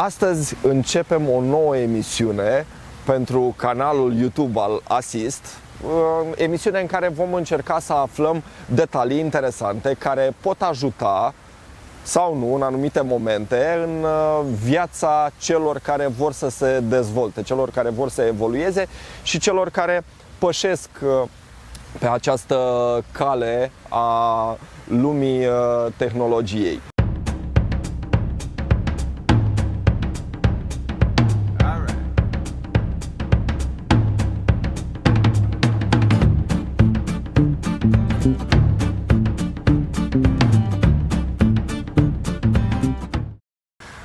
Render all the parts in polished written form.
Astăzi începem o nouă emisiune pentru canalul YouTube al Asist, emisiune în care vom încerca să aflăm detalii interesante care pot ajuta sau nu în anumite momente în viața celor care vor să se dezvolte, celor care vor să evolueze și celor care pășesc pe această cale a lumii tehnologiei.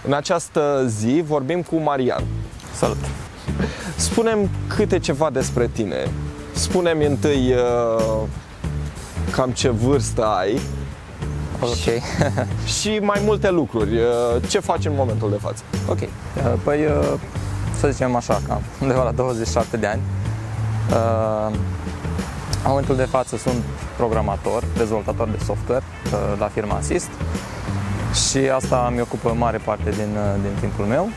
În această zi vorbim cu Marian. Salut! Spune-mi câte ceva despre tine. Spune-mi întâi cam ce vârstă ai. Ok. Și mai multe lucruri. Ce faci în momentul de față? Ok. Păi, să zicem așa, cam undeva la 27 de ani. În momentul de față sunt programator, dezvoltator de software la firma Asist. Și asta mi ocupă mare parte din timpul meu,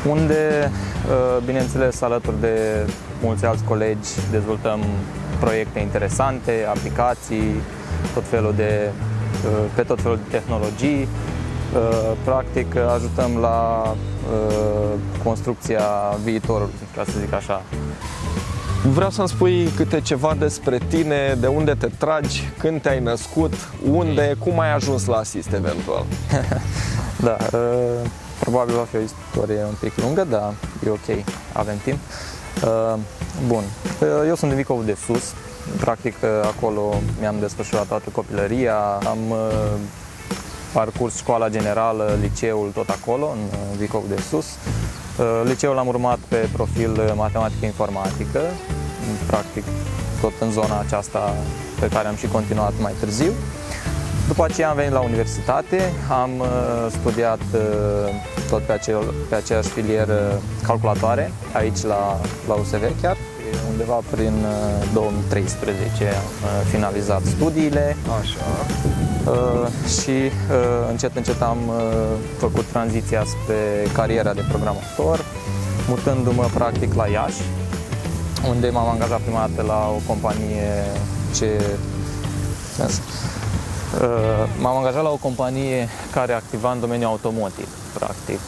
unde, bineînțeles, alături de mulți alți colegi, dezvoltăm proiecte interesante, aplicații, pe tot felul de tehnologii. Practic, ajutăm la construcția viitorului, ca să zic așa. Vreau să-mi spui câte ceva despre tine, de unde te tragi, când te-ai născut, unde, cum ai ajuns la Asist eventual. Da, probabil va fi o istorie un pic lungă, dar e ok, avem timp. Bun, eu sunt din Vicov de Sus, practic acolo mi-am desfășurat toată copilăria, am parcurs școala generală, liceul tot acolo, în Vicov de Sus. Liceul l-am urmat pe profil matematică-informatică, practic tot în zona aceasta pe care am și continuat mai târziu. După aceea am venit la universitate, am studiat tot pe aceeași filieră calculatoare, aici la USV chiar. Undeva prin 2013 am finalizat studiile. Așa. Și încet am făcut tranziția spre cariera de programator, mutându-mă practic la Iași, unde m-am angajat prima dată la o companie m-am angajat la o companie care activa în domeniul automotive. Practic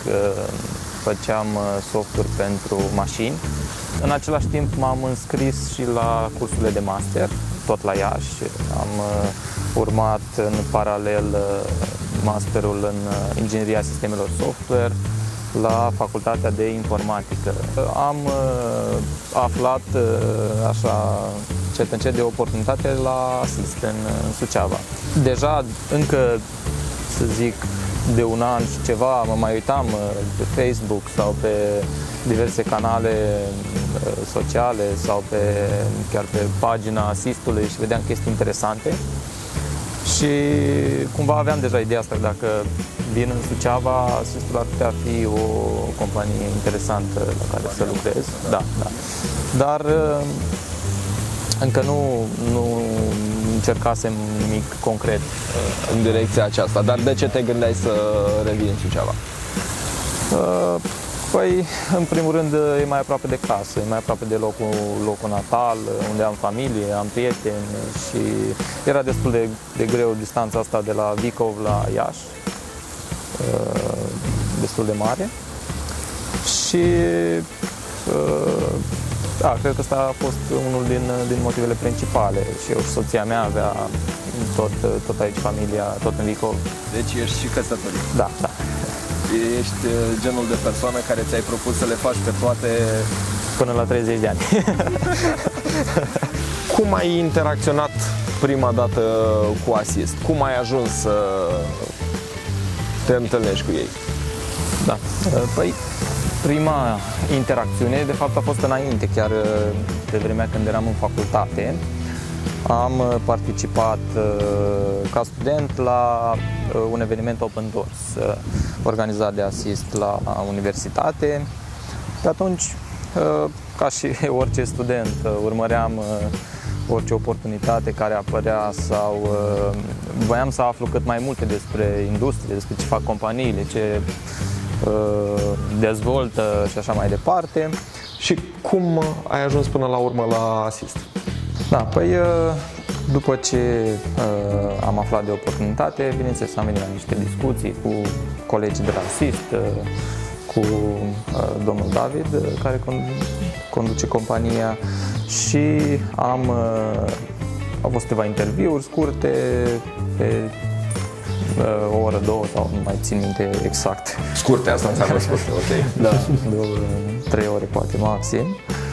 făceam software pentru mașini. În același timp m-am înscris și la cursurile de master, tot la Iași. Am urmat în paralel masterul în ingineria sistemelor software la Facultatea de Informatică. Am aflat așa încet de oportunitate la Asist în Suceava. Deja încă, să zic, de un an și ceva mă mai uitam pe Facebook sau pe diverse canale sociale sau chiar pe pagina Asistului și vedeam chestii interesante. Și cumva aveam deja ideea asta că dacă vin în Suceava, Asistul ar putea fi o companie interesantă la care să lucrez. Da. Dar încă nu încercasem nimic concret în direcția aceasta. Dar de ce te gândeai să revii în Suceava? Păi, în primul rând, e mai aproape de casă, e mai aproape de locul natal, unde am familie, am prieteni și era destul de greu distanța asta de la Vicov la Iași, destul de mare. Și da, cred că ăsta a fost unul din motivele principale. Și eu și soția mea avea tot aici familia, tot în Vicov. Deci ești și căsătorit. Da. Ești genul de persoană care ți-ai propus să le faci pe toate până la 30 de ani. Cum ai interacționat prima dată cu Asist? Cum ai ajuns să te întâlnești cu ei? Da, păi prima interacțiune de fapt a fost înainte, chiar de vremea când eram în facultate. Am participat ca student la un eveniment Open Doors organizat de Asist la universitate. De atunci, ca și orice student, urmăream orice oportunitate care apărea sau voiam să aflu cât mai multe despre industrie, despre ce fac companiile, dezvoltă și așa mai departe. Și cum ai ajuns până la urmă la Asist? Da, păi după ce am aflat de oportunitate, bineînțeles am venit la niște discuții cu colegii de la Asist, cu domnul David, care conduce compania, și au fost câteva interviuri scurte pe o oră, două, sau nu mai țin minte exact. Scurte, asta înseamnă scurte, ok. Da, 3 ore poate maxim.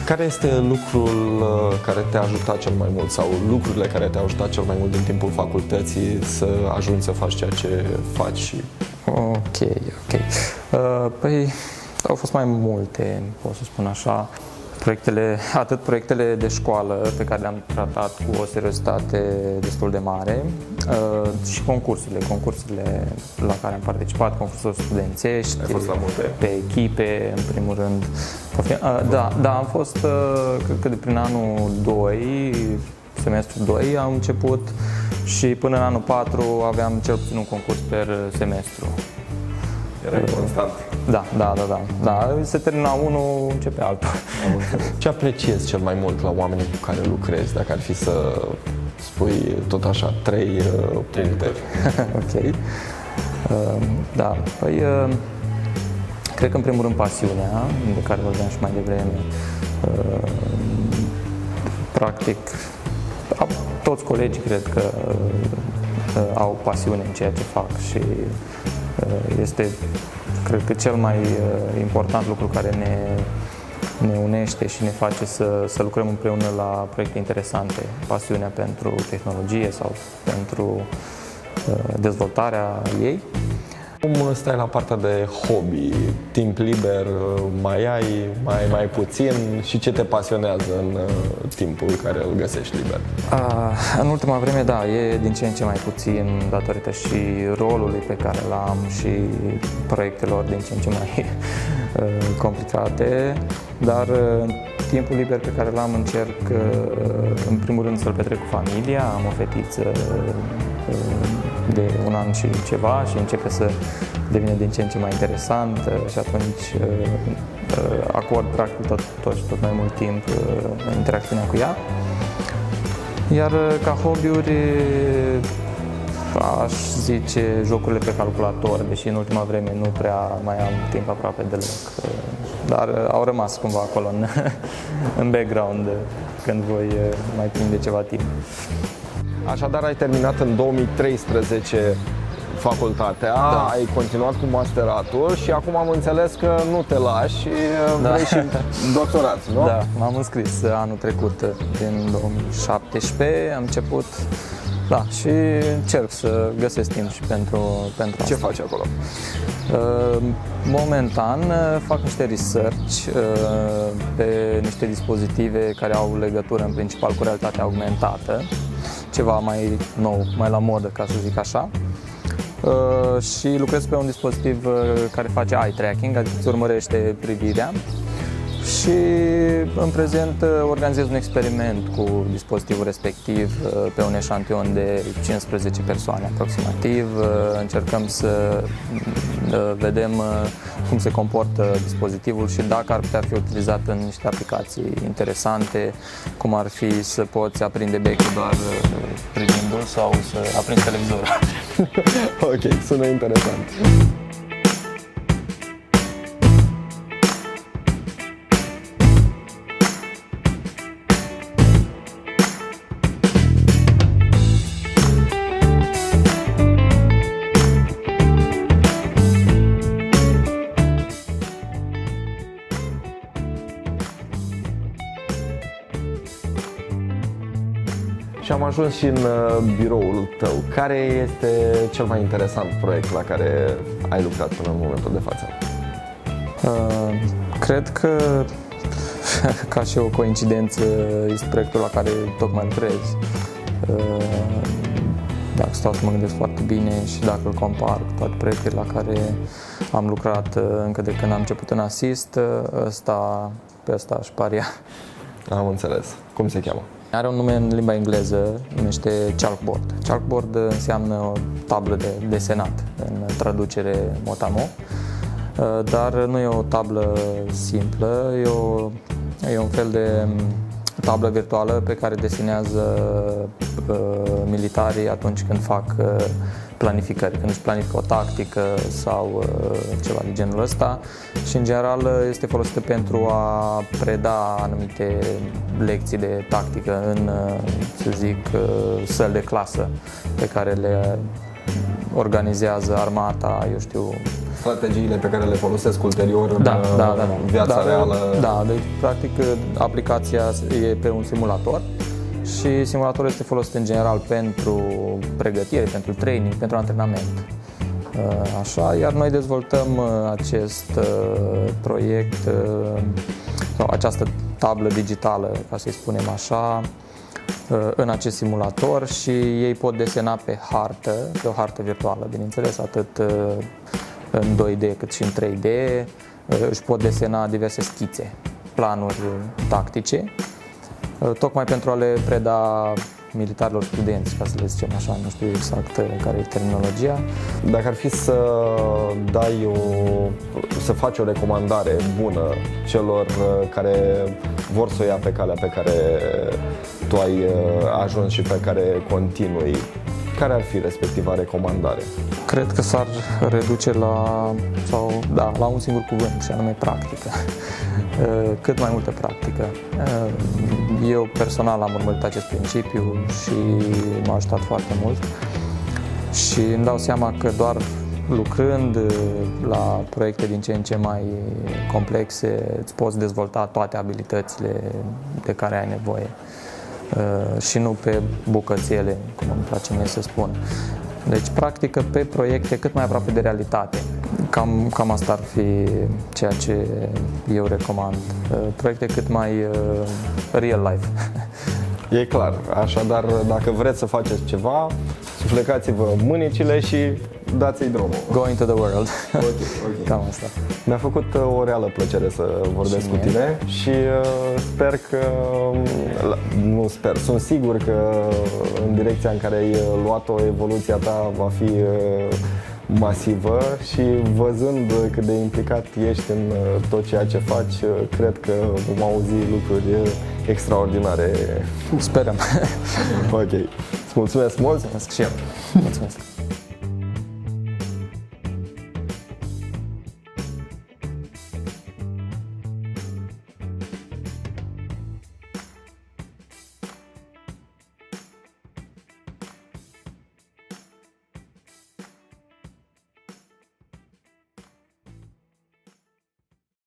Care este lucrul care te-a ajutat cel mai mult sau lucrurile care te-au ajutat cel mai mult din timpul facultății să ajungi să faci ceea ce faci? Ok. Păi au fost mai multe, pot să spun așa. Atât proiectele de școală pe care le-am tratat cu o seriozitate destul de mare, și concursurile la care am participat, concursurile studențești. Ai fost la multe? Pe echipe, în primul rând. Da, am fost, cred că de prin anul 2, semestrul 2 am început, și până în anul 4 aveam cel puțin un concurs per semestru. Era constant. Da. Se termina unul, începe altul. Ce apreciezi cel mai mult la oamenii cu care lucrezi, dacă ar fi să spui tot așa 3 puncte? Ok. Da, păi cred că în primul rând pasiunea, de care vorbeam și mai devreme. Practic, toți colegii cred că au pasiune în ceea ce fac și este, cred că, cel mai important lucru care ne unește și ne face să lucrăm împreună la proiecte interesante. Pasiunea pentru tehnologie sau pentru dezvoltarea ei. Cum stai la partea de hobby? Timp liber mai ai, mai puțin, și ce te pasionează în timpul care îl găsești liber? În ultima vreme, da, e din ce în ce mai puțin, datorită și rolului pe care l-am și proiectelor din ce în ce mai complicate, dar timpul liber pe care l-am încerc în primul rând să-l petrec cu familia. Am o fetiță de 1 an și ceva și începe să devină din ce în ce mai interesant, și atunci acord practic tot mai mult timp în interacțiunea cu ea. Iar ca hobby-uri aș zice jocurile pe calculator, deși în ultima vreme nu prea mai am timp aproape deloc, dar au rămas cumva acolo în background când voi mai prinde ceva timp. Așadar, ai terminat în 2013 facultatea, Da. ai continuat cu masteratul și acum am înțeles că nu te lași și vrei și doctorat, nu? Da, m-am înscris anul trecut, din 2017, am început, da, și încerc să găsesc timp și pentru asta. Ce faci acolo? Momentan fac niște research pe niște dispozitive care au legătură în principal cu realitatea augmentată, ceva mai nou, mai la modă, ca să zic așa. Și lucrez pe un dispozitiv care face eye tracking, adică îți urmărește privirea. Și în prezent organizez un experiment cu dispozitivul respectiv pe un eșantion de 15 persoane aproximativ. Încercăm să vedem cum se comportă dispozitivul și dacă ar putea fi utilizat în niște aplicații interesante, cum ar fi să poți aprinde becul doar privindu-l sau să aprinzi televizorul. Ok, sună interesant. Și am ajuns și în biroul tău. Care este cel mai interesant proiect la care ai lucrat până în momentul de față? Cred că, ca și o coincidență, este proiectul la care tocmai lucrez. Dacă stau să mă gândesc foarte bine și dacă îl compar cu toate proiectele la care am lucrat încă de când am început în Asist, pe ăsta aș paria. Am înțeles. Cum se cheamă? Are un nume în limba engleză, numește Chalkboard. Chalkboard înseamnă o tablă de desenat, în traducere mot-a-mot. dar nu e o tablă simplă, e un fel de tablă virtuală pe care desenează militarii atunci când fac planificări, când își planifică o tactică sau ceva de genul ăsta și în general este folosită pentru a preda anumite lecții de tactică în, să zic, săli de clasă pe care le organizează armata, eu știu. Strategiile pe care le folosesc ulterior în viața Da, reală. Da, deci practic aplicația e pe un simulator și simulatorul este folosit în general pentru pregătire, pentru training, pentru antrenament. Așa, iar noi dezvoltăm acest proiect sau această tablă digitală, ca să-i spunem așa, în acest simulator și ei pot desena pe hartă, pe o hartă virtuală, bineînțeles, atât în 2D cât și în 3D, își pot desena diverse schițe, planuri tactice, tocmai pentru a le preda militarilor studenți, ca să le zicem așa, nu știu exact care e terminologia. Dacă ar fi să să faci o recomandare bună celor care vor să o ia pe calea pe care tu ai ajuns și pe care continui, care ar fi respectiva recomandare? Cred că s-ar reduce la un singur cuvânt, și anume practică. Cât mai multă practică. Eu personal am urmărit acest principiu și m-a ajutat foarte mult și îmi dau seama că doar lucrând la proiecte din ce în ce mai complexe îți poți dezvolta toate abilitățile de care ai nevoie și nu pe bucățele, cum îmi place mie să spun. Deci practică pe proiecte cât mai aproape de realitate. Cam asta ar fi ceea ce eu recomand. Proiecte cât mai real life. E clar, așadar dacă vreți să faceți ceva, suflecați-vă mânicile și dați-i drumul. Go into the world. Okay. Cam asta. Mi-a făcut o reală plăcere să vorbesc cu tine și sper că, nu sper, sunt sigur că în direcția în care ai luat-o, evoluția ta va fi masivă și văzând cât de implicat ești în tot ceea ce faci, cred că vom auzi lucruri extraordinare. Sperăm. Ok. Îți mulțumesc mult! Mulțumesc și eu. Mulțumesc.